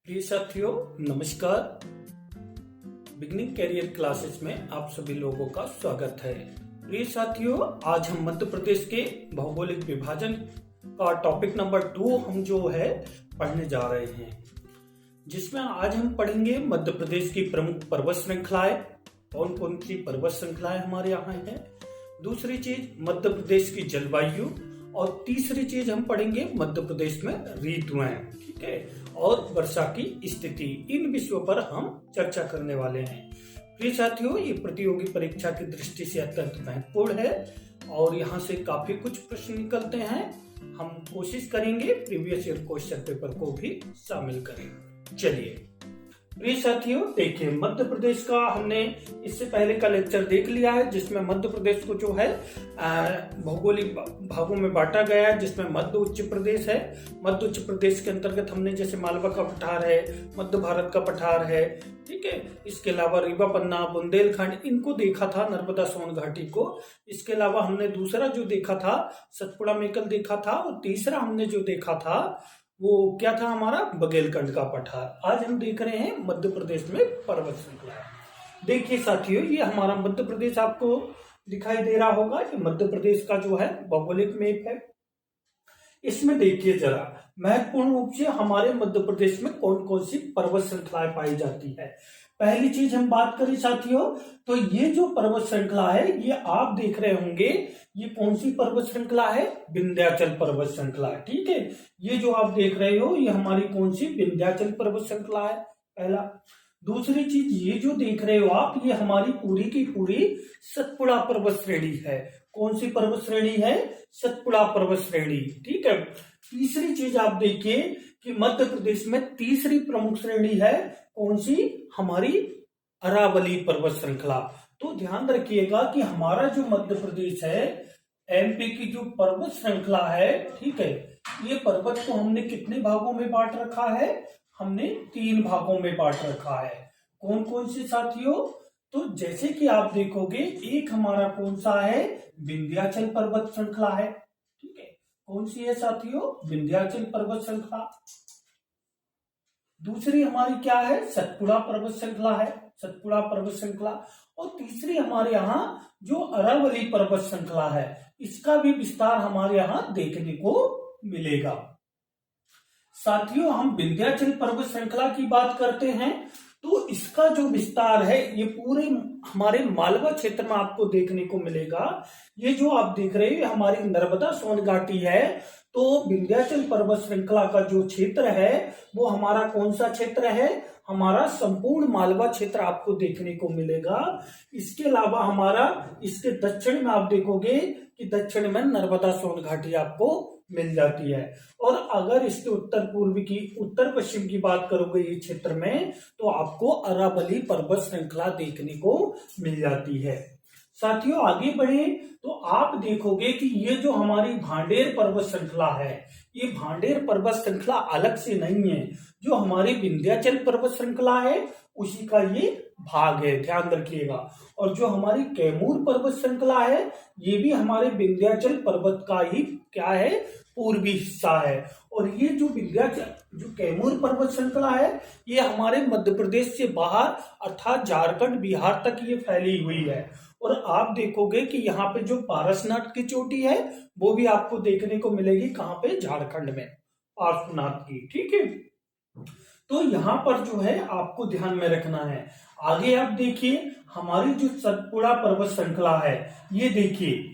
प्रिय साथियों, नमस्कार। बिगनिंग कैरियर क्लासेस में आप सभी लोगों का स्वागत है। प्रिय साथियों, आज हम मध्य प्रदेश के भौगोलिक विभाजन का टॉपिक नंबर 2 हम जो है पढ़ने जा रहे हैं, जिसमें आज हम पढ़ेंगे मध्य प्रदेश की प्रमुख पर्वत श्रृंखलाएं, कौन कौन सी पर्वत श्रृंखलाएं हमारे यहाँ है। दूसरी चीज मध्य प्रदेश की जलवायु, और तीसरी चीज हम पढ़ेंगे मध्य प्रदेश में ऋतुएं, ठीक है, और वर्षा की स्थिति। इन विषयों पर हम चर्चा करने वाले हैं। प्रिय साथियों, ये प्रतियोगी परीक्षा की दृष्टि से अत्यंत महत्वपूर्ण है और यहाँ से काफी कुछ प्रश्न निकलते हैं। हम कोशिश करेंगे प्रीवियस ईयर क्वेश्चन पेपर को भी शामिल करें। चलिए प्रिय साथियों, देखिए मध्य प्रदेश का हमने इससे पहले का लेक्चर देख लिया है, जिसमें मध्य प्रदेश को जो है भौगोलिक भागों में बांटा गया है, जिसमें मध्य उच्च प्रदेश है। मध्य उच्च प्रदेश के अंतर्गत हमने जैसे मालवा का पठार है, मध्य भारत का पठार है, ठीक है। इसके अलावा रीवा, पन्ना, बुंदेलखंड, इनको देखा था, नर्मदा सोन घाटी को। इसके अलावा हमने दूसरा जो देखा था सतपुड़ा मेकल देखा था, और तीसरा हमने जो देखा था वो क्या था, हमारा बघेलखंड का पठार। आज हम देख रहे हैं मध्य प्रदेश में पर्वत श्रृंखला। देखिए साथियों, ये हमारा मध्य प्रदेश आपको दिखाई दे रहा होगा। ये मध्य प्रदेश का जो है भौगोलिक मैप है। इसमें देखिए जरा महत्वपूर्ण रूप से हमारे मध्य प्रदेश में कौन कौन सी पर्वत श्रृंखलाएं पाई जाती है। पहली चीज हम बात करें साथियों, तो ये जो पर्वत श्रृंखला है, ये आप देख रहे होंगे, ये कौन सी पर्वत श्रृंखला है, विंध्याचल पर्वत श्रृंखला, ठीक है। ये जो आप देख रहे हो, ये हमारी कौन सी विंध्याचल पर्वत श्रृंखला है, पहला। दूसरी चीज, ये जो देख रहे हो आप, ये हमारी पूरी की पूरी सतपुड़ा पर्वत श्रेणी है। कौन सी पर्वत श्रेणी है, सतपुड़ा पर्वत श्रेणी, ठीक है। तीसरी चीज आप देखिए कि मध्य प्रदेश में तीसरी प्रमुख श्रेणी है, कौन सी, हमारी अरावली पर्वत श्रृंखला। तो ध्यान रखिएगा कि हमारा जो मध्य प्रदेश है, एमपी की जो पर्वत श्रृंखला है, ठीक है, ये पर्वत को हमने कितने भागों में बांट रखा है, हमने 3 भागों में बांट रखा है। कौन कौन से साथियों, तो जैसे कि आप देखोगे, एक हमारा कौन सा है, विंध्याचल पर्वत श्रृंखला है, ठीक है। कौन सी है साथियों, विंध्याचल पर्वत श्रृंखला। दूसरी हमारी क्या है, सतपुड़ा पर्वत श्रृंखला है, सतपुड़ा पर्वत श्रृंखला। और तीसरी हमारे यहाँ जो अरावली पर्वत श्रृंखला है, इसका भी विस्तार हमारे यहाँ देखने को मिलेगा। साथियों, हम विंध्याचल पर्वत श्रृंखला की बात करते हैं, तो इसका जो विस्तार है, ये पूरे हमारे मालवा क्षेत्र में आपको देखने को मिलेगा। ये जो आप देख रहे हैं, हमारी नर्मदा सोन घाटी है। तो विंध्याचल पर्वत श्रृंखला का जो क्षेत्र है, वो हमारा कौन सा क्षेत्र है, हमारा संपूर्ण मालवा क्षेत्र आपको देखने को मिलेगा। इसके अलावा हमारा इसके दक्षिण में आप देखोगे कि दक्षिण में नर्मदा सोन घाटी आपको मिल जाती है। और अगर इसके उत्तर पूर्व की, उत्तर पश्चिम की बात करोगे ये क्षेत्र में, तो आपको अरावली पर्वत श्रृंखला देखने को मिल जाती है। साथियों, आगे बढ़े तो आप देखोगे कि ये जो हमारी भांडेर पर्वत श्रृंखला है, ये भांडेर पर्वत श्रृंखला अलग से नहीं है, जो हमारी विंध्याचल पर्वत श्रृंखला है उसी का ये भाग है, ध्यान रखिएगा। और जो हमारी कैमूर पर्वत श्रृंखला है, ये भी हमारे विंध्याचल पर्वत का ही क्या है, पूर्वी हिस्सा है। और ये जो विंध्याचल जो कैमूर पर्वत श्रृंखला है, ये हमारे मध्य प्रदेश से बाहर अर्थात झारखंड, बिहार तक ये फैली हुई है। और आप देखोगे कि यहाँ पे जो पारसनाथ की चोटी है, वो भी आपको देखने को मिलेगी, कहाँ पे, झारखंड में, पार्श्वनाथ की, ठीक है। तो यहाँ पर जो है आपको ध्यान में रखना है। आगे आप देखिए, हमारी जो सतपुड़ा पर्वत श्रृंखला है, ये देखिए,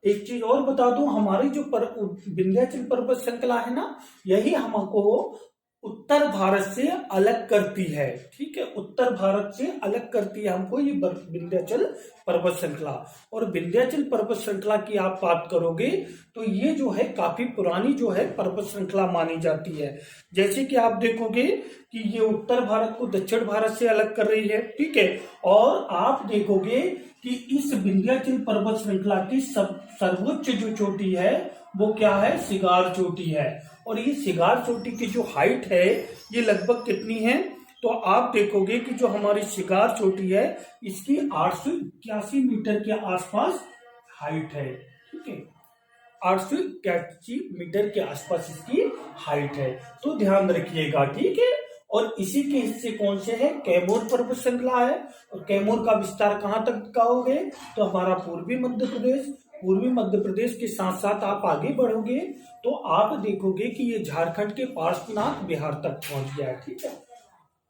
एक चीज और बता दूं, हमारी जो विंध्याचल पर्वत श्रृंखला है ना, यही हमको उत्तर भारत से अलग करती है, ठीक है। उत्तर भारत से अलग करती है हमको ये विंध्याचल पर्वत श्रृंखला। और विंध्याचल पर्वत श्रृंखला की आप बात करोगे तो ये जो है काफी पुरानी जो है पर्वत श्रृंखला मानी जाती है। जैसे कि आप देखोगे कि ये उत्तर भारत को दक्षिण भारत से अलग कर रही है, ठीक है। और आप देखोगे कि इस विंध्याचल पर्वत श्रृंखला की सर्वोच्च जो चोटी है, वो क्या है, सिगार चोटी है। और ये सिगार चोटी की जो हाइट है, ये लगभग कितनी है, तो आप देखोगे कि जो हमारी सिगार चोटी है, इसकी 881 मीटर के आसपास हाइट है, ठीक है। 881 मीटर के आसपास इसकी हाइट है, तो ध्यान रखिएगा, ठीक है। और इसी के हिस्से कौन से हैं? कैमूर पर्वत श्रृंखला है। और कैमूर का विस्तार कहाँ तक का हो गए? तो हमारा पूर्वी मध्य प्रदेश के साथ साथ आप आगे बढ़ोगे तो आप देखोगे कि ये झारखंड के पार्श्वनाथ बिहार तक पहुंच गया है। ठीक है,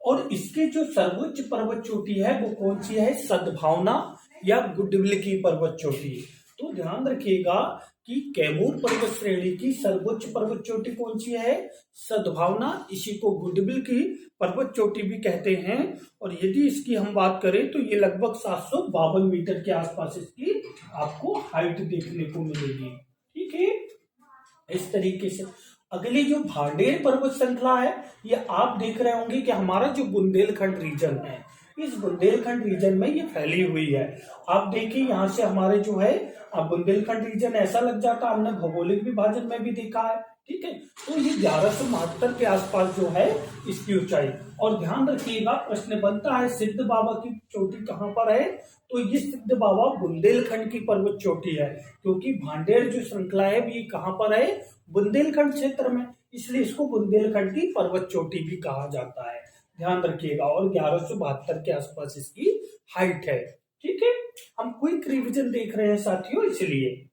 और इसके जो सर्वोच्च पर्वत चोटी है वो कौन सी है? सद्भावना या गुडविल की पर्वत चोटी। तो ध्यान रखिएगा कि कैमूर पर्वत श्रेणी की सर्वोच्च पर्वत चोटी कौन सी है? सद्भावना। इसी को गुडविल की पर्वत चोटी भी कहते हैं। और यदि इसकी हम बात करें तो ये लगभग 752 मीटर के आसपास इसकी आपको हाइट देखने को मिलेगी। ठीक है, इस तरीके से अगली जो भांडेर पर्वत श्रृंखला है, ये आप देख रहे होंगे कि हमारा जो बुंदेलखंड रीजन है, इस बुंदेलखंड रीजन में ये फैली हुई है। आप देखिए यहाँ से हमारे जो है बुंदेलखंड रीजन ऐसा लग जाता, हमने भौगोलिक विभाजन में भी देखा है। ठीक है, तो ये 1172 के आसपास जो है इसकी ऊंचाई। और ध्यान रखिएगा, प्रश्न बनता है सिद्ध बाबा की चोटी कहाँ पर है? तो ये सिद्ध बाबा बुंदेलखंड की पर्वत चोटी है, क्योंकि भांडेर जो श्रृंखला है ये कहाँ पर है? बुंदेलखंड क्षेत्र में, इसलिए इसको बुंदेलखंड की पर्वत चोटी भी कहा जाता है। ध्यान रखिएगा, और 1172 के आसपास इसकी हाइट है। ठीक है, हम क्विक रिवीजन देख रहे हैं साथियों, इसलिए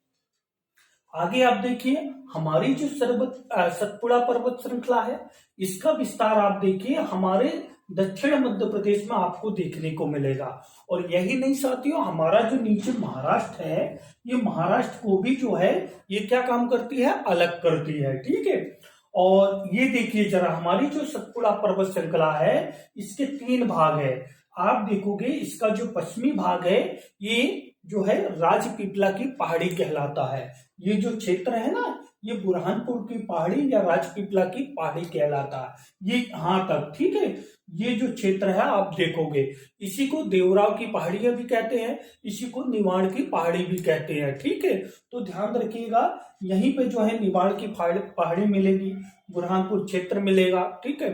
आगे आप देखिए हमारी जो सतपुड़ा पर्वत श्रृंखला है, इसका विस्तार आप देखिए हमारे दक्षिण मध्य प्रदेश में आपको देखने को मिलेगा। और यही नहीं साथियों, हमारा जो नीचे महाराष्ट्र है, ये महाराष्ट्र को भी जो है ये क्या काम करती है? अलग करती है। ठीक है, और ये देखिए जरा हमारी जो सतपुड़ा पर्वत श्रृंखला है इसके 3 भाग है। आप देखोगे इसका जो पश्चिमी भाग है ये जो है राजपीपला की पहाड़ी कहलाता है। ये जो क्षेत्र है ना, ये बुरहानपुर की पहाड़ी या राजपीपला की पहाड़ी कहलाता है, ये यहाँ तक। ठीक है, ये जो क्षेत्र है आप देखोगे, इसी को देवराव की पहाड़ियां भी कहते हैं, इसी को निवाड़ की पहाड़ी भी कहते हैं। ठीक है, तो ध्यान रखिएगा यहीं पे जो है निवाड़ की पहाड़ी मिलेगी, बुरहानपुर क्षेत्र मिलेगा। ठीक है,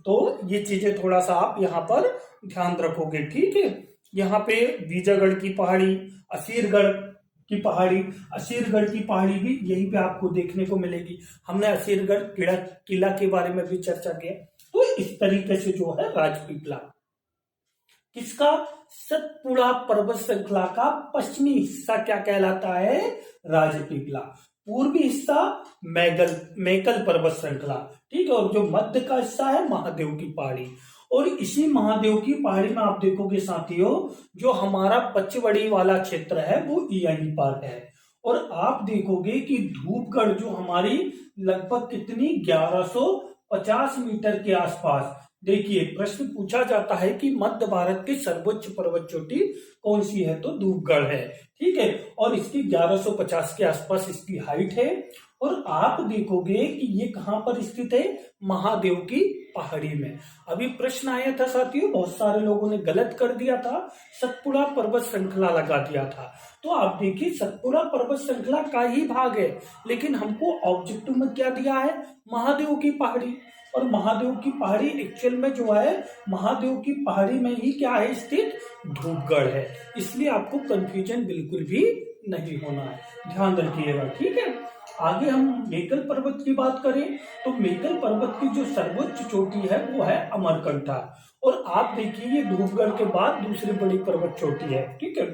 तो ये चीजें थोड़ा सा आप यहाँ पर ध्यान रखोगे। ठीक है, यहाँ पे बीजागढ़ की पहाड़ी, असीरगढ़ की पहाड़ी भी यहीं पे आपको देखने को मिलेगी। हमने असीरगढ़ किला के बारे में भी चर्चा किया। तो इस तरीके से जो है राजपीपला किसका? सतपुड़ा पर्वत श्रृंखला का पश्चिमी हिस्सा क्या कहलाता है? राजपीपला। पूर्वी हिस्सा मैकल पर्वत श्रृंखला। ठीक है, और जो मध्य का हिस्सा है महादेव की पहाड़ी। और इसी महादेव की पहाड़ी में आप देखोगे साथियों, जो हमारा पचवड़ी वाला क्षेत्र है वो यहीं पर है। और आप देखोगे कि धूपगढ़ जो हमारी लगभग कितनी 1150 मीटर के आसपास। देखिए प्रश्न पूछा जाता है कि मध्य भारत की सर्वोच्च पर्वत चोटी कौन सी है? तो धूपगढ़ है। ठीक है, और इसकी 1150 के आसपास इसकी हाइट है। और आप देखोगे कि ये कहां पर स्थित है? महादेव की पहाड़ी में। अभी प्रश्न आया था साथियों, बहुत सारे लोगों ने गलत कर दिया था, सतपुड़ा पर्वत श्रृंखला लगा दिया था। तो आप देखिए सतपुड़ा पर्वत श्रृंखला का ही भाग है, लेकिन हमको ऑब्जेक्टिव में क्या दिया है? महादेव की पहाड़ी। और महादेव की पहाड़ी एक्चुअल में जो है महादेव की पहाड़ी में ही क्या है स्थित? धूपगढ़ है। इसलिए आपको कंफ्यूजन बिल्कुल भी नहीं होना है, ध्यान रखिएगा। ठीक है, आगे हम मेकल पर्वत की बात करें तो मेकल पर्वत की जो सर्वोच्च चोटी है वो है अमरकंटक। और आप देखिए ये धूपगढ़ के बाद दूसरी बड़ी पर्वत चोटी है। ठीक है,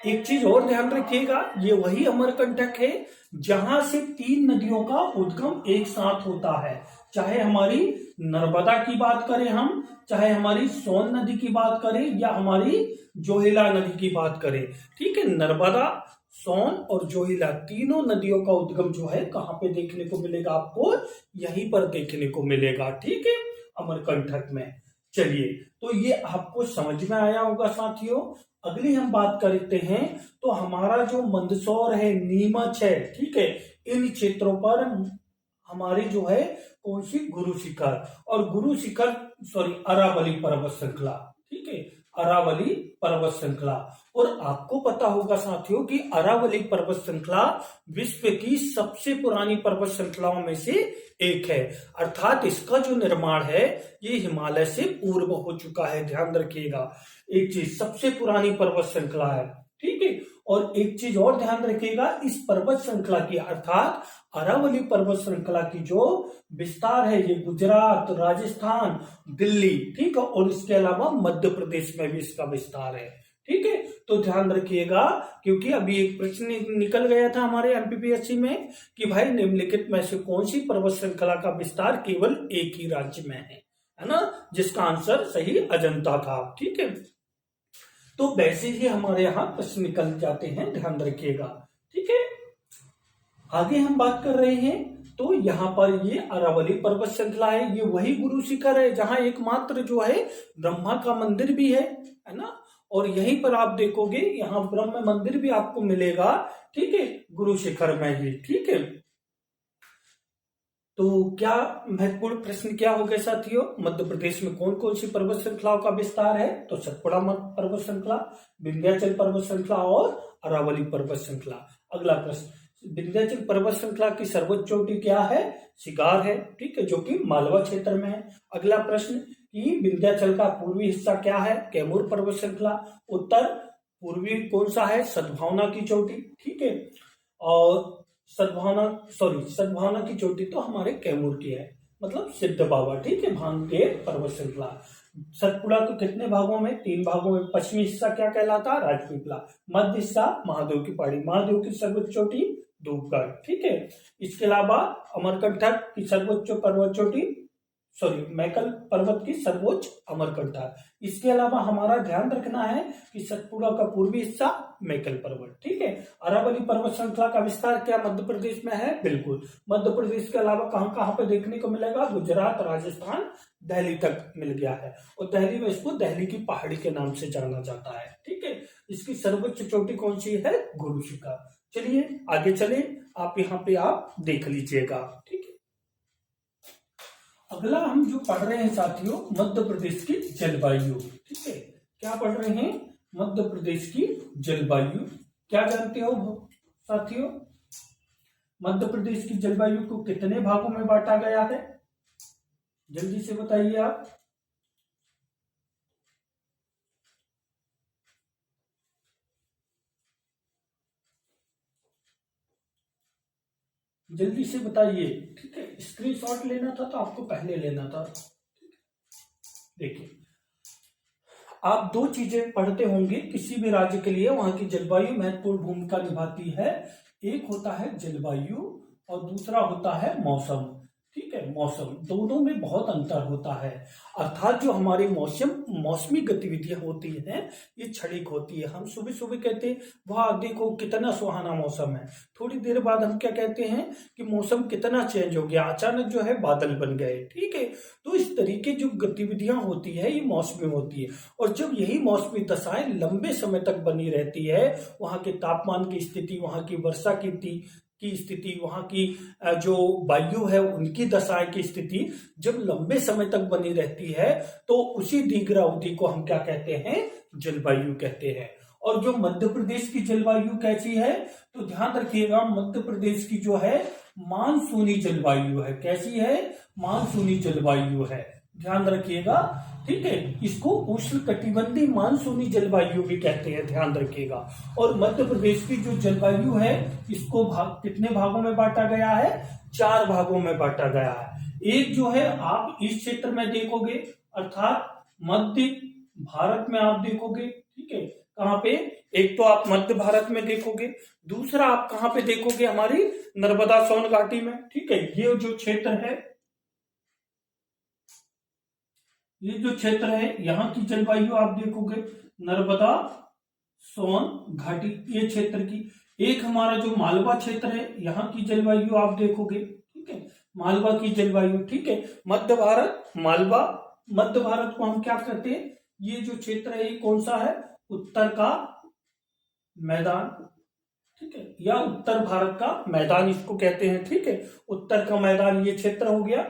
एक चीज और ध्यान रखिएगा, ये वही अमरकंटक है जहां से 3 नदियों का उद्गम एक साथ होता है। चाहे हमारी नर्मदा की बात करें हम, चाहे हमारी सोन नदी की बात करें या हमारी जोहिला नदी की बात करें। ठीक है, नर्मदा, सोन और जोहिला तीनों नदियों का उद्गम जो है कहाँ पे देखने को मिलेगा? आपको यहीं पर देखने को मिलेगा। ठीक है, अमरकंटक में। चलिए, तो ये आपको समझ में आया होगा साथियों। अगली हम बात करते हैं तो हमारा जो मंदसौर है, नीमच है, ठीक है, इन क्षेत्रों पर हमारी जो है कौन सी? गुरु शिखर अरावली पर्वत श्रृंखला। ठीक है, अरावली पर्वत श्रृंखला। और आपको पता होगा साथियों कि अरावली पर्वत श्रृंखला विश्व की सबसे पुरानी पर्वत श्रृंखलाओं में से एक है। अर्थात इसका जो निर्माण है ये हिमालय से पूर्व हो चुका है। ध्यान रखिएगा, एक चीज, सबसे पुरानी पर्वत श्रृंखला है। ठीक है, और एक चीज और ध्यान रखिएगा, इस पर्वत श्रृंखला की अर्थात अरावली पर्वत श्रृंखला की जो विस्तार है ये गुजरात, राजस्थान, दिल्ली, ठीक है, और इसके अलावा मध्य प्रदेश में भी इसका विस्तार है। ठीक है, तो ध्यान रखिएगा, क्योंकि अभी एक प्रश्न निकल गया था हमारे एमपीपीएससी में कि भाई निम्नलिखित में से कौन सी पर्वत श्रृंखला का विस्तार केवल एक ही राज्य में है ना, जिसका आंसर सही अजंता था। ठीक है, तो वैसे ही हमारे यहाँ प्रश्न निकल जाते हैं, ध्यान रखिएगा। ठीक है, आगे हम बात कर रहे हैं, तो यहाँ पर ये अरावली पर्वत श्रृंखला है, ये वही गुरु शिखर है जहां एकमात्र जो है ब्रह्मा का मंदिर भी है ना, और यहीं पर आप देखोगे यहाँ ब्रह्म मंदिर भी आपको मिलेगा। ठीक है, गुरु शिखर में ही। ठीक है, तो क्या महत्वपूर्ण प्रश्न क्या हो गए साथियों, मध्य प्रदेश में कौन कौन सी पर्वत श्रृंखलाओं का विस्तार है? तो सतपुड़ा पर्वत श्रृंखला, विंध्याचल पर्वत श्रृंखला और अरावली पर्वत श्रृंखला। अगला प्रश्न, विंध्याचल पर्वत श्रृंखला की सर्वोच्च चोटी क्या है? शिगार है। ठीक है, जो कि मालवा क्षेत्र में है। अगला प्रश्न कि विंध्याचल का पूर्वी हिस्सा क्या है? कैमूर पर्वत श्रृंखला। उत्तर पूर्वी कौन सा है? सद्भावना की चोटी। ठीक है, और सद्भावना की चोटी तो हमारे कैमूर की है, मतलब सिद्ध बाबा। ठीक है, भांगदेव पर्वत श्रृंखला। सतपुड़ा को कितने भागों में? 3 भागों में। पश्चिमी हिस्सा क्या कहलाता? राजपीपला। मध्य हिस्सा महादेव की पहाड़ी। महादेव की सर्वोच्च चोटी धूपगढ़। ठीक है, इसके अलावा अमरकंटक की सर्वोच्च पर्वत चोटी, मैकल पर्वत की सर्वोच्च अमरकंटक। इसके अलावा हमारा ध्यान रखना है कि सतपुड़ा का पूर्वी हिस्सा मैकल पर्वत। ठीक है, अरावली पर्वत श्रृंखला का विस्तार क्या मध्य प्रदेश में है? बिल्कुल। मध्य प्रदेश के अलावा कहां कहां पे देखने को मिलेगा? गुजरात, राजस्थान, दिल्ली तक मिल गया है, और दिल्ली में इसको दिल्ली की पहाड़ी के नाम से जाना जाता है। ठीक है, इसकी सर्वोच्च चोटी कौन सी है? गुरु शिखर। चलिए आगे चले, आप यहाँ पे आप देख लीजिएगा। ठीक है, अगला हम जो पढ़ रहे हैं साथियों, मध्य प्रदेश की जलवायु। ठीक है, क्या पढ़ रहे हैं? मध्य प्रदेश की जलवायु। क्या जानते हो साथियों, मध्य प्रदेश की जलवायु को कितने भागों में बांटा गया है? जल्दी से बताइए आप। जल्दी से बताइए। ठीक है, स्क्रीनशॉट लेना था तो आपको पहले लेना था। देखिए, आप 2 चीजें पढ़ते होंगे किसी भी राज्य के लिए, वहां की जलवायु महत्वपूर्ण भूमिका निभाती है। एक होता है जलवायु और दूसरा होता है मौसम। ठीक है, मौसम, दोनों में बहुत अंतर होता है। अर्थात जो हमारी मौसमी गतिविधियां होती हैं ये क्षणिक होती है। हम सुबह सुबह कहते हैं वाह देखो कितना सुहाना मौसम है, थोड़ी देर बाद हम क्या कहते हैं कि मौसम कितना चेंज हो गया, अचानक जो है बादल बन गए। ठीक है, तो इस तरीके जो गतिविधियां होती है ये मौसमी होती है, और जब यही मौसमी दशाएं लंबे समय तक बनी रहती है, वहां के तापमान की स्थिति, वहां की वर्षा की स्थिति, वहां की जो वायु है उनकी दशाएं की स्थिति जब लंबे समय तक बनी रहती है, तो उसी दीर्घावधि को हम क्या कहते हैं? जलवायु कहते हैं। और जो मध्य प्रदेश की जलवायु कैसी है? तो ध्यान रखिएगा, मध्य प्रदेश की जो है मानसूनी जलवायु है। कैसी है? मानसूनी जलवायु है, ध्यान रखिएगा। ठीक है, इसको उष्णकटिबंधीय मानसूनी जलवायु भी कहते हैं, ध्यान रखिएगा। और मध्य प्रदेश की जो जलवायु है इसको कितने भागों में बांटा गया है? 4 भागों में बांटा गया है। एक जो है आप इस क्षेत्र में देखोगे, अर्थात मध्य भारत में आप देखोगे। ठीक है, कहां पे? एक तो आप मध्य भारत में देखोगे, दूसरा आप कहां पे देखोगे? हमारी नर्मदा सोन घाटी में। ठीक है, ये जो क्षेत्र है, ये जो क्षेत्र है यहाँ की जलवायु आप देखोगे नर्मदा सोन घाटी ये क्षेत्र की। एक हमारा जो मालवा क्षेत्र है यहाँ की जलवायु आप देखोगे। ठीक है, मालवा की जलवायु। ठीक है, मध्य भारत, मालवा, मध्य भारत को हम क्या कहते हैं? ये जो क्षेत्र है ये कौन सा है? उत्तर का मैदान। ठीक है, या उत्तर भारत का मैदान इसको कहते हैं। ठीक है, उत्तर का मैदान ये क्षेत्र हो गया।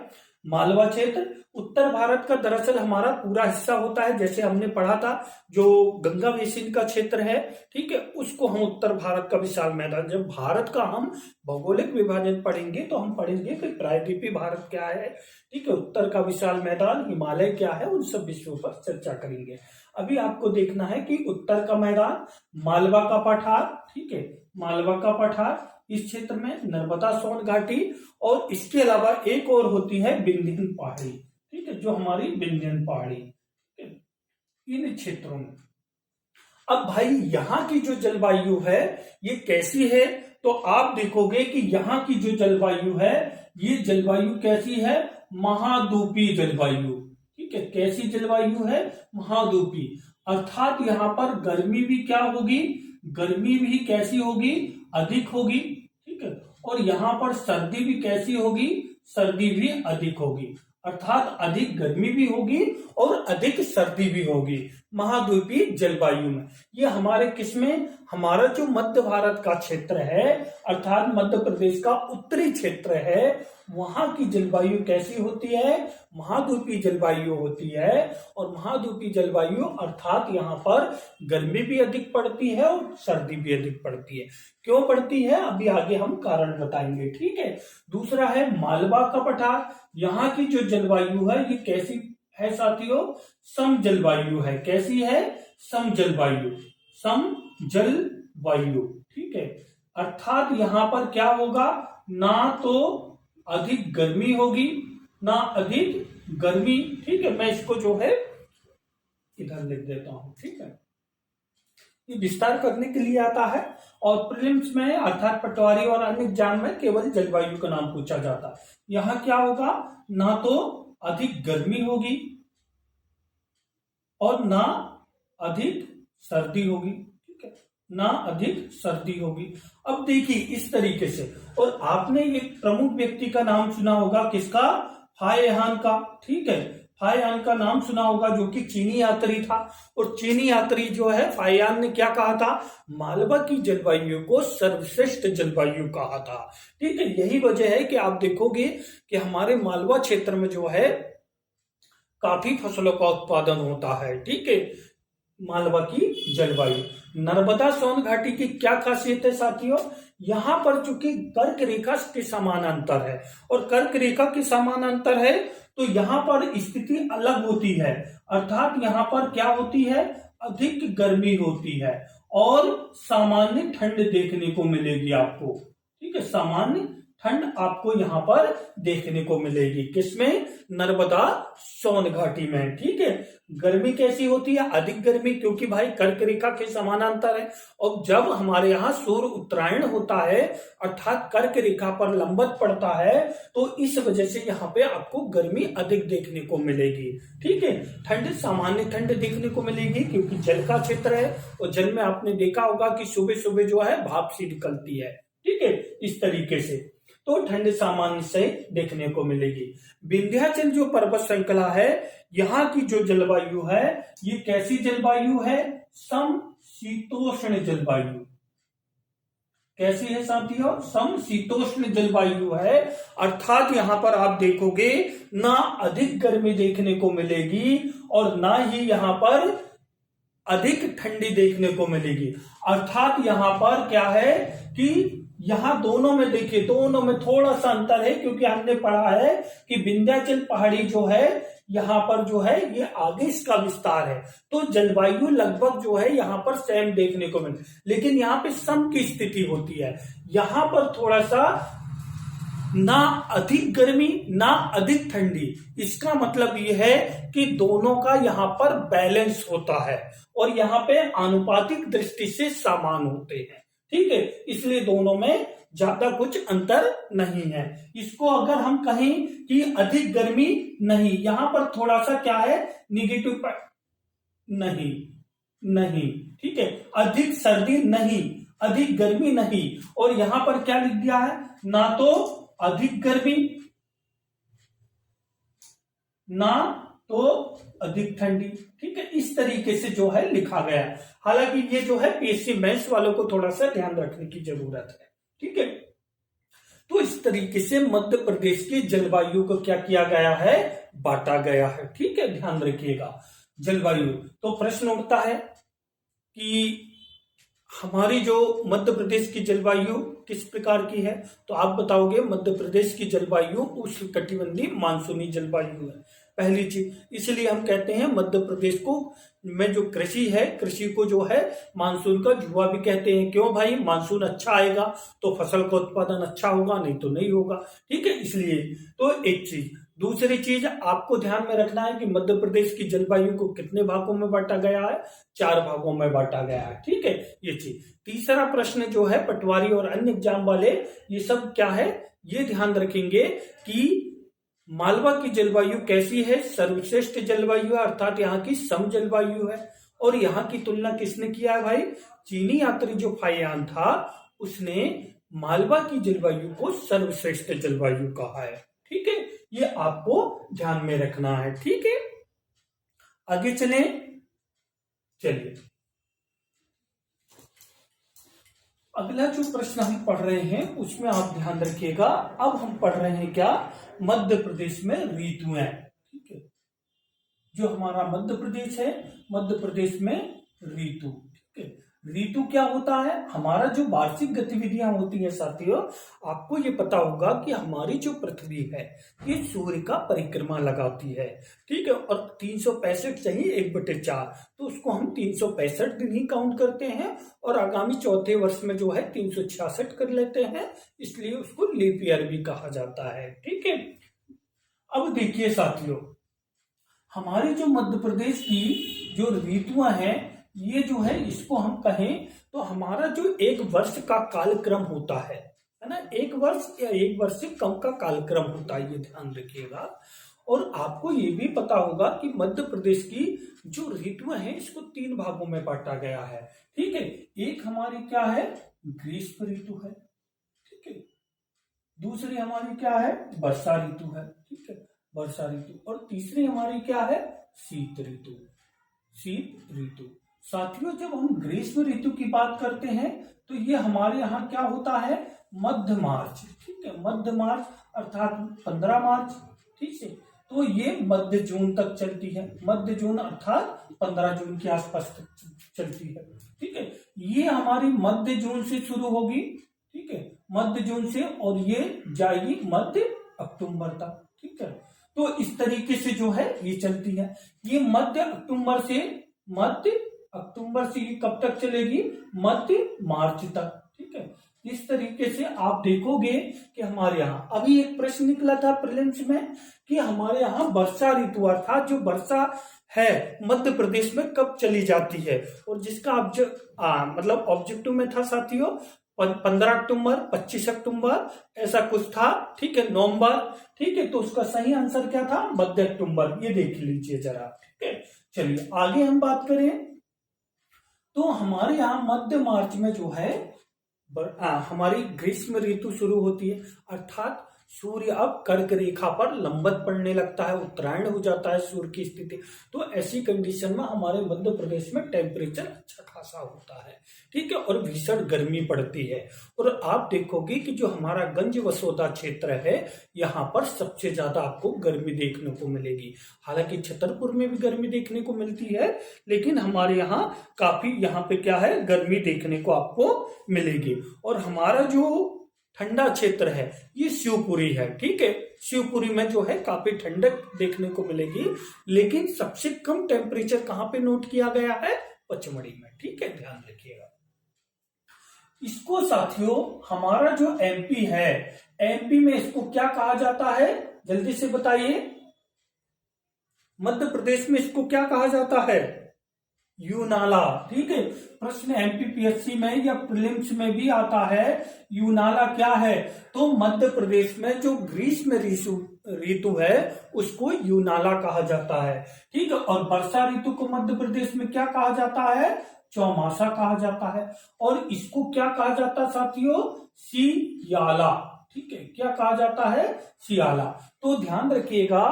मालवा क्षेत्र उत्तर भारत का दरअसल हमारा पूरा हिस्सा होता है। जैसे हमने पढ़ा था जो गंगा बेसिन का क्षेत्र है, ठीक है, उसको हम उत्तर भारत का विशाल मैदान। जब भारत का हम भौगोलिक विभाजन पढ़ेंगे तो हम पढ़ेंगे कि प्रायद्वीपीय भारत क्या है, ठीक है, उत्तर का विशाल मैदान, हिमालय क्या है, उन सब विषयों पर चर्चा करेंगे। अभी आपको देखना है कि उत्तर का मैदान, मालवा का पठार, ठीक है, मालवा का पठार, इस क्षेत्र में नर्मदा सोन घाटी, और इसके अलावा एक और होती है विंध्यन पहाड़ी, ठीक है, जो हमारी विंध्यन पहाड़ी, इन क्षेत्रों में। अब भाई यहाँ की जो जलवायु है ये कैसी है, तो आप देखोगे कि यहाँ की जो जलवायु है ये जलवायु कैसी है, महाद्वीपीय जलवायु, ठीक है, कैसी जलवायु है, महाद्वीपीय। अर्थात यहाँ पर गर्मी भी क्या होगी, गर्मी भी कैसी होगी, अधिक होगी, ठीक है, और यहाँ पर सर्दी भी कैसी होगी, सर्दी भी अधिक होगी। अर्थात अधिक गर्मी भी होगी और अधिक सर्दी भी होगी महाद्वीपीय जलवायु में। ये हमारे किसमें, हमारा जो मध्य भारत का क्षेत्र है, अर्थात मध्य प्रदेश का उत्तरी क्षेत्र है, वहां की जलवायु कैसी होती है, महाद्वीपीय जलवायु होती है। और महाद्वीपीय जलवायु अर्थात यहाँ पर गर्मी भी अधिक पड़ती है और सर्दी भी अधिक पड़ती है। क्यों पड़ती है, अभी आगे हम कारण बताएंगे, ठीक है। दूसरा है मालवा का पठार, यहाँ की जो जलवायु है ये कैसी है साथियों, सम जलवायु है। कैसी है, सम जलवायु, सम जलवायु, ठीक है। अर्थात यहाँ पर क्या होगा, ना तो अधिक गर्मी होगी ना अधिक गर्मी, ठीक है। मैं इसको जो है इधर लिख देता हूं, ठीक है। ये विस्तार करने के लिए आता है और प्रीलिम्स में अर्थात पटवारी और अन्य एग्जाम में केवल जलवायु का नाम पूछा जाता है। यहां क्या होगा, ना तो अधिक गर्मी होगी और ना अधिक सर्दी होगी, ठीक है, ना अधिक सर्दी होगी। अब देखिए इस तरीके से, और आपने एक प्रमुख व्यक्ति का नाम सुना होगा, किसका, फाहेहान का, ठीक है, फाहेहान का नाम सुना होगा, जो कि चीनी यात्री था। और चीनी यात्री जो है फाहेहान ने क्या कहा था, मालवा की जलवायु को सर्वश्रेष्ठ जलवायु कहा था, ठीक है। यही वजह है कि आप देखोगे कि हमारे मालवा क्षेत्र में जो है काफी फसलों का उत्पादन होता है, ठीक है, मालवा की जलवायु। नर्मदा सोन घाटी की क्या खासियत है साथियों, यहाँ पर चूंकि कर्क रेखा के समानांतर है, और कर्क रेखा के समानांतर है तो यहाँ पर स्थिति अलग होती है। अर्थात यहाँ पर क्या होती है, अधिक गर्मी होती है और सामान्य ठंड देखने को मिलेगी आपको, ठीक है, सामान्य ठंड आपको यहाँ पर देखने को मिलेगी। किसमें, नर्मदा सोन घाटी में, ठीक है। गर्मी कैसी होती है, अधिक गर्मी, क्योंकि भाई कर्क रेखा के समानांतर है। और जब हमारे यहाँ सूर्य उत्तरायण होता है अर्थात कर्क रेखा पर लंबवत पड़ता है, तो इस वजह से यहाँ पे आपको गर्मी अधिक देखने को मिलेगी, ठीक है। ठंड, सामान्य ठंड देखने को मिलेगी क्योंकि जल का क्षेत्र है, और जल में आपने देखा होगा कि सुबह सुबह जो है भाप सी निकलती है, ठीक है, इस तरीके से, तो ठंड सामान्य से देखने को मिलेगी। विंध्याचल जो पर्वत श्रृंखला है, यहाँ की जो जलवायु है ये कैसी जलवायु है, समशीतोष्ण जलवायु। कैसी है साथियों, समशीतोष्ण जलवायु है। अर्थात यहाँ पर आप देखोगे ना अधिक गर्मी देखने को मिलेगी और ना ही यहाँ पर अधिक ठंडी देखने को मिलेगी। अर्थात यहाँ पर क्या है कि यहाँ दोनों में देखिए, दोनों में थोड़ा सा अंतर है, क्योंकि हमने पढ़ा है कि विंध्याचल पहाड़ी जो है यहाँ पर जो है ये आगे इसका विस्तार है, तो जलवायु लगभग जो है यहाँ पर सेम देखने को मिले, लेकिन यहाँ पे सम की स्थिति होती है। यहाँ पर थोड़ा सा ना अधिक गर्मी ना अधिक ठंडी, इसका मतलब ये है कि दोनों का यहाँ पर बैलेंस होता है और यहाँ पे आनुपातिक दृष्टि से समान होते हैं, ठीक है। इसलिए दोनों में ज्यादा कुछ अंतर नहीं है। इसको अगर हम कहें कि अधिक गर्मी नहीं, यहां पर थोड़ा सा क्या है, निगेटिव नहीं, नहीं, ठीक है, अधिक सर्दी नहीं, अधिक गर्मी नहीं, और यहां पर क्या लिख दिया है, ना तो अधिक गर्मी ना तो अधिक ठंडी, ठीक है, इस तरीके से जो है लिखा गया है। हालांकि ये जो है पीएससी मेंस वालों को थोड़ा सा ध्यान रखने की जरूरत है, ठीक है। तो इस तरीके से मध्य प्रदेश की जलवायु को क्या किया गया है, बांटा गया है। ठीक है, ध्यान रखिएगा। जलवायु, तो प्रश्न उठता है कि हमारी जो मध्य प्रदेश की जलवायु किस प्रकार की है, तो आप बताओगे मध्य प्रदेश की जलवायु उष्णकटिबंधीय मानसूनी जलवायु है, पहली चीज। इसलिए हम कहते हैं मध्य प्रदेश को में जो कृषि है, कृषि को जो है मानसून का जुआ भी कहते हैं। क्यों भाई, मानसून अच्छा आएगा तो फसल का उत्पादन अच्छा होगा, नहीं तो नहीं होगा। ठीक है, इसलिए तो एक चीज। दूसरी चीज आपको ध्यान में रखना है कि मध्य प्रदेश की जलवायु को कितने भागों में बांटा गया है, 4 भागों में बांटा गया है। ठीक है, ये चीज। तीसरा प्रश्न जो है पटवारी और अन्य एग्जाम वाले ये सब क्या है, ये ध्यान रखेंगे कि मालवा की जलवायु कैसी है, सर्वश्रेष्ठ जलवायु है, अर्थात यहाँ की सम जलवायु है। और यहाँ की तुलना किसने किया है भाई, चीनी यात्री जो फाहियान था उसने मालवा की जलवायु को सर्वश्रेष्ठ जलवायु कहा है। ठीक है, ये आपको ध्यान में रखना है। ठीक है, आगे चले, चलिए अगला जो प्रश्न हम पढ़ रहे हैं उसमें आप ध्यान रखिएगा। अब हम पढ़ रहे हैं क्या, मध्य प्रदेश में ऋतुएं। ठीक है, जो हमारा मध्य प्रदेश है, मध्य प्रदेश में ऋतु। ठीक है, ऋतु क्या होता है, हमारा जो वार्षिक गतिविधियां होती है साथियों, आपको ये पता होगा कि हमारी जो पृथ्वी है ये सूर्य का परिक्रमा लगाती है। ठीक है, और 365 चाहिए 1/4, तो उसको हम 365 दिन ही काउंट करते हैं और आगामी चौथे वर्ष में जो है 366 कर लेते हैं, इसलिए उसको लीप ईयर भी कहा जाता है। ठीक है, अब देखिए साथियों, हमारे जो मध्य प्रदेश की जो ऋतुआं हैं, ये जो है इसको हम कहें तो हमारा जो एक वर्ष का कालक्रम होता है ना, एक वर्ष या एक वर्ष से कम का कालक्रम होता है, ये ध्यान रखिएगा। और आपको ये भी पता होगा कि मध्य प्रदेश की जो ऋतुएं हैं इसको 3 भागों में बांटा गया है। ठीक है, एक हमारी क्या है, ग्रीष्म ऋतु है। ठीक है, दूसरी हमारी क्या है, वर्षा ऋतु है। ठीक है, वर्षा ऋतु। और तीसरी हमारी क्या है, शीत ऋतु। शीत ऋतु साथियों, जब हम ग्रीष्म ऋतु की बात करते हैं तो ये हमारे यहाँ क्या होता है, मध्य मार्च। ठीक है, मध्य मार्च अर्थात 15 मार्च। ठीक है, तो ये मध्य जून तक चलती है, मध्य जून अर्थात 15 जून के आसपास तक चलती है। ठीक है, ये हमारी मध्य जून से शुरू होगी। ठीक है, मध्य जून से, और ये जाएगी मध्य अक्टूबर तक। ठीक है, तो इस तरीके से जो है ये चलती है। ये मध्य अक्टूबर से ये कब तक चलेगी, मध्य मार्च तक। ठीक है, इस तरीके से आप देखोगे कि हमारे यहाँ अभी एक प्रश्न निकला था प्रीलिम्स में कि हमारे यहाँ वर्षा ऋतु अर्थात जो वर्षा है मध्य प्रदेश में कब चली जाती है, और जिसका मतलब ऑब्जेक्टिव में था साथियों 15 अक्टूबर, 25 अक्टूबर, ऐसा कुछ था। ठीक है, नवंबर। ठीक है, तो उसका सही आंसर क्या था, मध्य अक्टूबर। ये देख लीजिए जरा। ठीक है, चलिए आगे हम बात करें तो हमारे यहाँ मध्य मार्च में जो है हमारी ग्रीष्म ऋतु शुरू होती है, अर्थात सूर्य अब कर्क रेखा पर लंबत पड़ने लगता है, उत्तरायण हो जाता है सूर्य की स्थिति। तो ऐसी कंडीशन में हमारे मध्य प्रदेश में टेम्परेचर अच्छा खासा होता है। ठीक है, और भीषण गर्मी पड़ती है। और आप देखोगे कि जो हमारा गंज वसोदा क्षेत्र है यहाँ पर सबसे ज्यादा आपको गर्मी देखने को मिलेगी। हालांकि छतरपुर में भी गर्मी देखने को मिलती है, लेकिन हमारे यहाँ काफी यहाँ पे क्या है, गर्मी देखने को आपको मिलेगी। और हमारा जो ठंडा क्षेत्र है ये शिवपुरी है। ठीक है, शिवपुरी में जो है काफी ठंडक देखने को मिलेगी, लेकिन सबसे कम टेम्परेचर कहां पे नोट किया गया है, पचमढ़ी में। ठीक है, ध्यान रखिएगा इसको साथियों। हमारा जो एमपी है, एमपी में इसको क्या कहा जाता है, जल्दी से बताइए। मध्य प्रदेश में इसको क्या कहा जाता है, यूनाला। ठीक है, प्रश्न एमपीपीएससी में या प्रीलिम्स में भी आता है, यूनाला क्या है, तो मध्य प्रदेश में जो ग्रीष्म ऋतु है उसको यूनाला कहा जाता है। ठीक है, और वर्षा ऋतु को मध्य प्रदेश में क्या कहा जाता है, चौमासा कहा जाता है। और इसको क्या कहा जाता है साथियों, सियाला। ठीक है, क्या कहा जाता है, शियाला। तो ध्यान रखिएगा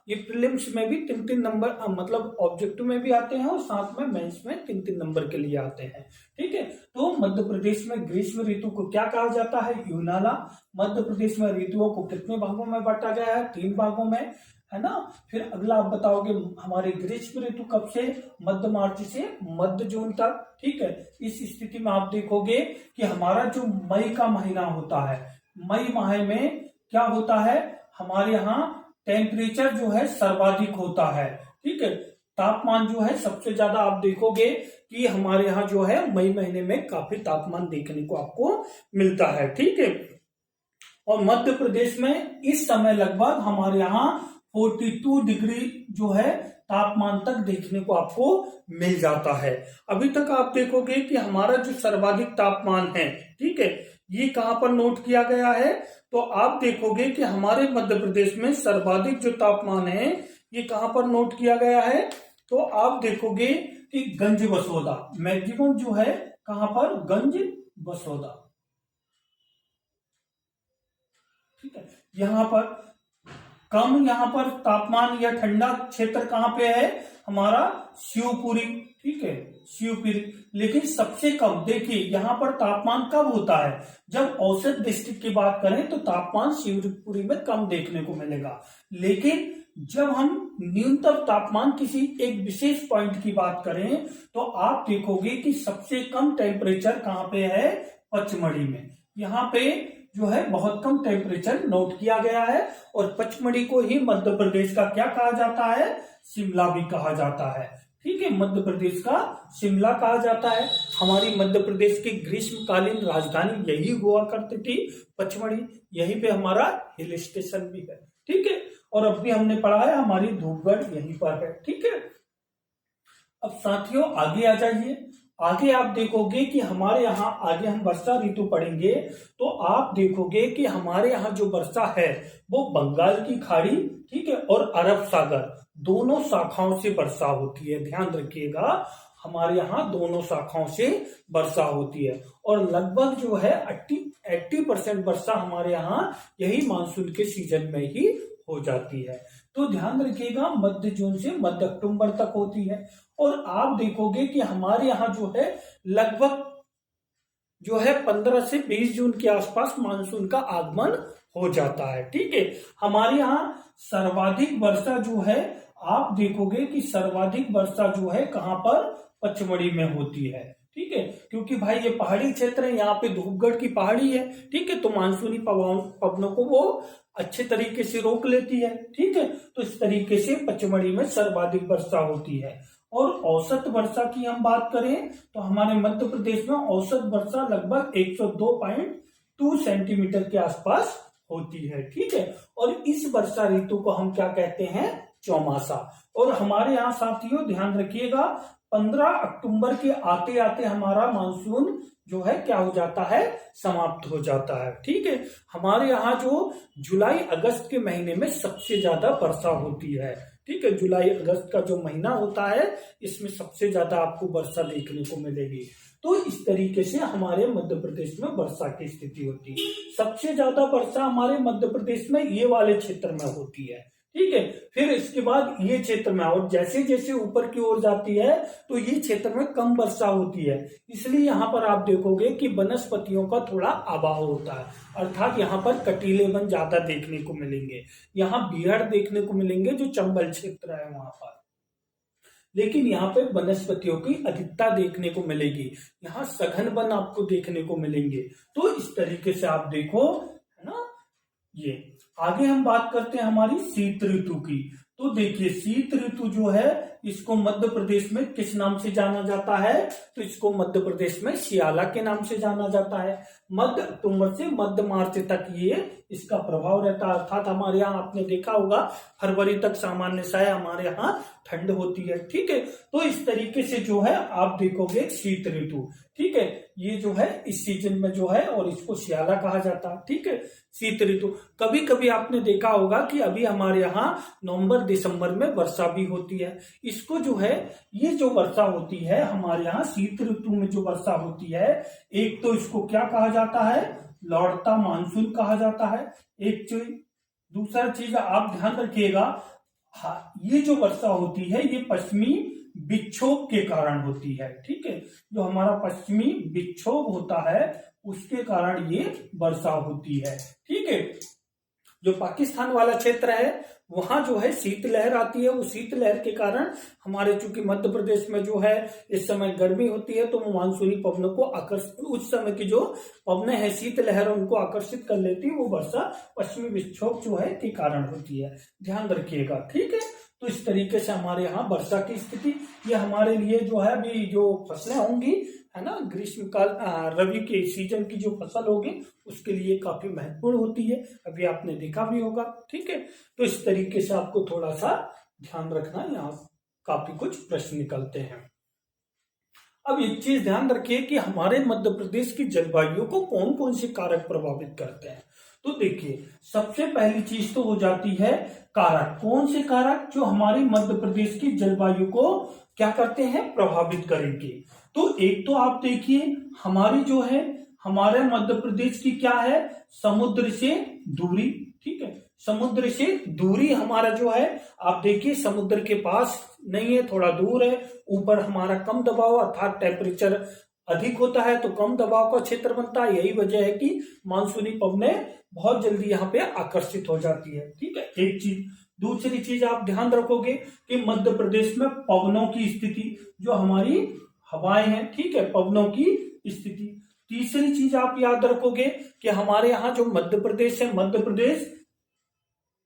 ये प्रीलिम्स में भी 3-3 नंबर मतलब ऑब्जेक्टिव में भी आते हैं और साथ में मेंस में 3-3 नंबर के लिए आते हैं। ठीक है, तो मध्य प्रदेश में ग्रीष्म ऋतु को क्या कहा जाता है, युनाला। मध्य प्रदेश में ऋतुओं को कितने भागों में बांटा गया है, 3 भागों में, है ना। फिर अगला आप बताओगे हमारे ग्रीष्म ऋतु कब से, मध्य मार्च से मध्य जून तक। ठीक है, इस स्थिति में आप देखोगे कि हमारा जो मई का महीना होता है, मई माह में क्या होता है, हमारे यहाँ टेम्परेचर जो है सर्वाधिक होता है। ठीक है, तापमान जो है सबसे ज्यादा आप देखोगे कि हमारे यहाँ जो है मई महीने में काफी तापमान देखने को आपको मिलता है। ठीक है, और मध्य प्रदेश में इस समय लगभग हमारे यहाँ 42 डिग्री जो है तापमान तक देखने को आपको मिल जाता है। अभी तक आप देखोगे कि हमारा जो सर्वाधिक तापमान है, ठीक है, ये कहां पर नोट किया गया है, तो आप देखोगे कि हमारे मध्य प्रदेश में सर्वाधिक जो तापमान है ये कहां पर नोट किया गया है, तो आप देखोगे कि गंज बसोदा मैक्सिमम जो है कहां पर, गंज बसोदा। ठीक है, यहाँ पर कम, यहाँ पर तापमान या ठंडा क्षेत्र कहां पे है, हमारा शिवपुरी। ठीक है, शिवपुरी। लेकिन सबसे कम देखिए यहाँ पर तापमान कब होता है, जब औसत डिस्ट्रिक्ट की बात करें तो तापमान शिवपुरी में कम देखने को मिलेगा। लेकिन जब हम न्यूनतम तापमान किसी एक विशेष पॉइंट की बात करें तो आप देखोगे कि सबसे कम टेम्परेचर कहां पे है, पचमढ़ी में। यहाँ पे जो है बहुत कम टेम्परेचर नोट किया गया है, और पचमढ़ी को ही मध्य प्रदेश का क्या कहा जाता है, शिमला भी कहा जाता है। ठीक है, मध्य प्रदेश का शिमला कहा जाता है। हमारी मध्य प्रदेश की ग्रीष्मकालीन राजधानी यही हुआ करती थी, पचमढ़ी। यहीं पे हमारा हिल स्टेशन भी है। ठीक है, और अब भी हमने पढ़ा है हमारी धूपगढ़ यहीं पर है। ठीक है, अब साथियों आगे आ जाइए। आगे आप देखोगे कि हमारे यहाँ आगे हम वर्षा ऋतु पढ़ेंगे तो आप देखोगे कि हमारे यहाँ जो वर्षा है वो बंगाल की खाड़ी, ठीक है, और अरब सागर दोनों शाखाओं से वर्षा होती है। ध्यान रखिएगा, हमारे यहाँ दोनों शाखाओं से वर्षा होती है, और लगभग जो है 80% वर्षा हमारे यहाँ यही मानसून के सीजन में ही हो जाती है। तो ध्यान रखिएगा, मध्य जून से मध्य अक्टूबर तक होती है। और आप देखोगे कि हमारे यहाँ जो है लगभग जो है 15 से 20 जून के आसपास मानसून का आगमन हो जाता है। ठीक है, हमारे यहाँ सर्वाधिक वर्षा जो है आप देखोगे कि सर्वाधिक वर्षा जो है कहां पर, पचमढ़ी में होती है। ठीक है, क्योंकि भाई ये पहाड़ी क्षेत्र है, यहाँ पे धूपगढ़ की पहाड़ी है। ठीक है, तो मानसूनी पवनों को वो अच्छे तरीके से रोक लेती है। ठीक है, तो इस तरीके से पचमढ़ी में सर्वाधिक वर्षा होती है। और औसत वर्षा की हम बात करें तो हमारे मध्य प्रदेश में औसत वर्षा लगभग 102.2 सेंटीमीटर के आसपास होती है। ठीक है, और इस वर्षा ऋतु को हम क्या कहते हैं, चौमासा। और हमारे यहाँ साथियों ध्यान रखिएगा, 15 अक्टूबर के आते आते हमारा मानसून जो है क्या हो जाता है, समाप्त हो जाता है। ठीक है, हमारे यहाँ जो जुलाई अगस्त के महीने में सबसे ज्यादा वर्षा होती है। ठीक है, जुलाई अगस्त का जो महीना होता है इसमें सबसे ज्यादा आपको वर्षा देखने को मिलेगी। तो इस तरीके से हमारे मध्य प्रदेश में वर्षा की स्थिति होती है। सबसे ज्यादा वर्षा हमारे मध्य प्रदेश में ये वाले क्षेत्र में होती है। ठीक है, फिर इसके बाद ये क्षेत्र में, और जैसे जैसे ऊपर की ओर जाती है तो ये क्षेत्र में कम वर्षा होती है। इसलिए यहाँ पर आप देखोगे कि वनस्पतियों का थोड़ा अभाव होता है, अर्थात यहाँ पर कटीले वन ज्यादा देखने को मिलेंगे। यहाँ बीहड़ देखने को मिलेंगे जो चंबल क्षेत्र है वहां पर, लेकिन यहाँ पे वनस्पतियों की अधिकता देखने को मिलेगी। यहाँ सघन वन आपको देखने को मिलेंगे। तो इस तरीके से आप देखो, है ना। ये आगे हम बात करते हैं हमारी शीत ऋतु की। तो देखिए शीत ऋतु जो है इसको मध्य प्रदेश में किस नाम से जाना जाता है, तो इसको मध्य प्रदेश में शियाला के नाम से जाना जाता है। मध्य अक्टूबर से मध्य मार्च तक ये इसका प्रभाव रहता है, अर्थात हमारे यहाँ आपने देखा होगा फरवरी तक सामान्य सा हमारे यहाँ ठंड होती है। ठीक है, तो इस तरीके से जो है आप देखोगे शीत ऋतु। ठीक है, ये जो है इस सीजन में जो है, और इसको शियाला कहा जाता है। ठीक है, शीत ऋतु। कभी कभी आपने देखा होगा कि अभी हमारे यहाँ नवंबर दिसंबर में वर्षा भी होती है। इसको जो है, ये जो वर्षा होती है हमारे यहाँ शीत ऋतु में जो वर्षा होती है, एक तो इसको क्या कहा जाता है, लौटता मानसून कहा जाता है, एक चीज। दूसरा चीज आप ध्यान रखिएगा, ये जो वर्षा होती है ये पश्चिमी विक्षोभ के कारण होती है, ठीक है। जो हमारा पश्चिमी विक्षोभ होता है उसके कारण ये वर्षा होती है, ठीक है। जो पाकिस्तान वाला क्षेत्र है वहां जो है शीतलहर आती है, वो शीतलहर के कारण हमारे चूंकि मध्य प्रदेश में जो है इस समय गर्मी होती है तो वो मानसूनी पवनों को आकर्षित, उस समय की जो पवनें हैं शीतलहर उनको आकर्षित कर लेती है, वो वर्षा पश्चिमी विक्षोभ जो है के कारण होती है, ध्यान रखिएगा, ठीक है। तो इस तरीके से हमारे यहाँ वर्षा की स्थिति, ये हमारे लिए जो है अभी जो फसलें होंगी है ना, ग्रीष्मकाल रवि के सीजन की जो फसल होगी उसके लिए काफी महत्वपूर्ण होती है, अभी आपने देखा भी होगा, ठीक है। तो इस तरीके से आपको थोड़ा सा ध्यान रखना, यहाँ काफी कुछ प्रश्न निकलते हैं। अब एक चीज ध्यान रखिए कि हमारे मध्य प्रदेश की जलवायु को कौन कौन से कारक प्रभावित करते हैं। तो देखिए सबसे पहली चीज तो हो जाती है कारक, कौन से कारक जो हमारी मध्य प्रदेश की जलवायु को क्या करते हैं, प्रभावित करेंगे। तो एक तो आप देखिए हमारी जो है हमारे मध्य प्रदेश की क्या है, समुद्र से दूरी, ठीक है। समुद्र से दूरी हमारा जो है आप देखिए समुद्र के पास नहीं है, थोड़ा दूर है, ऊपर हमारा कम दबाव अर्थात टेम्परेचर अधिक होता है तो कम दबाव का क्षेत्र बनता है, यही वजह है कि मानसूनी पवनें बहुत जल्दी यहाँ पे आकर्षित हो जाती है, ठीक है, एक चीज। दूसरी चीज आप ध्यान रखोगे कि मध्य प्रदेश में पवनों की स्थिति, जो हमारी हवाएं हैं, ठीक है, पवनों की स्थिति। तीसरी चीज आप याद रखोगे कि हमारे यहाँ जो मध्य प्रदेश है, मध्य प्रदेश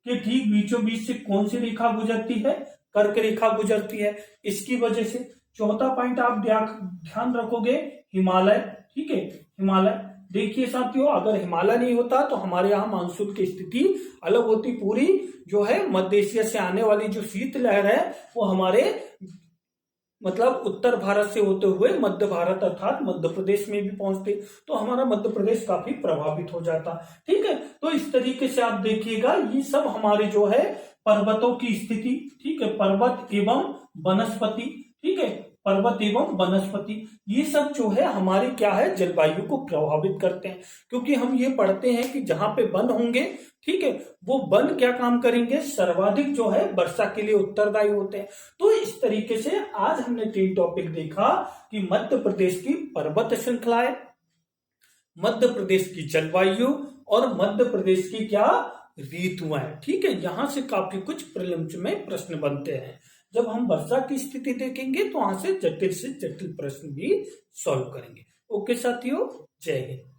के ठीक बीचों बीच से कौन सी रेखा गुजरती है, कर्क रेखा गुजरती है, इसकी वजह से। चौथा पॉइंट आप ध्यान रखोगे हिमालय, ठीक है, हिमालय। देखिए साथियों अगर हिमालय नहीं होता तो हमारे यहाँ मानसून की स्थिति अलग होती, पूरी जो है मध्य एशिया से आने वाली जो शीतलहर है वो हमारे मतलब उत्तर भारत से होते हुए मध्य भारत अर्थात मध्य प्रदेश में भी पहुंचते, तो हमारा मध्य प्रदेश काफी प्रभावित हो जाता, ठीक है। तो इस तरीके से आप देखिएगा ये सब हमारे जो है पर्वतों की स्थिति, ठीक है, पर्वत एवं वनस्पति, ठीक है, पर्वत एवं वनस्पति, ये सब जो है हमारी क्या है जलवायु को प्रभावित करते हैं, क्योंकि हम ये पढ़ते हैं कि जहां पे वन होंगे, ठीक है, वो वन क्या काम करेंगे, सर्वाधिक जो है वर्षा के लिए उत्तरदायी होते हैं। तो इस तरीके से आज हमने 3 टॉपिक देखा कि मध्य प्रदेश की पर्वत श्रृंखलाएं, मध्य प्रदेश की जलवायु और मध्य प्रदेश की क्या ऋतुएं, ठीक है। यहां से काफी कुछ प्रीलिम्स में प्रश्न बनते हैं, जब हम वर्षा की स्थिति देखेंगे तो वहां से जटिल प्रश्न भी सॉल्व करेंगे। ओके साथियों, जय हिंद।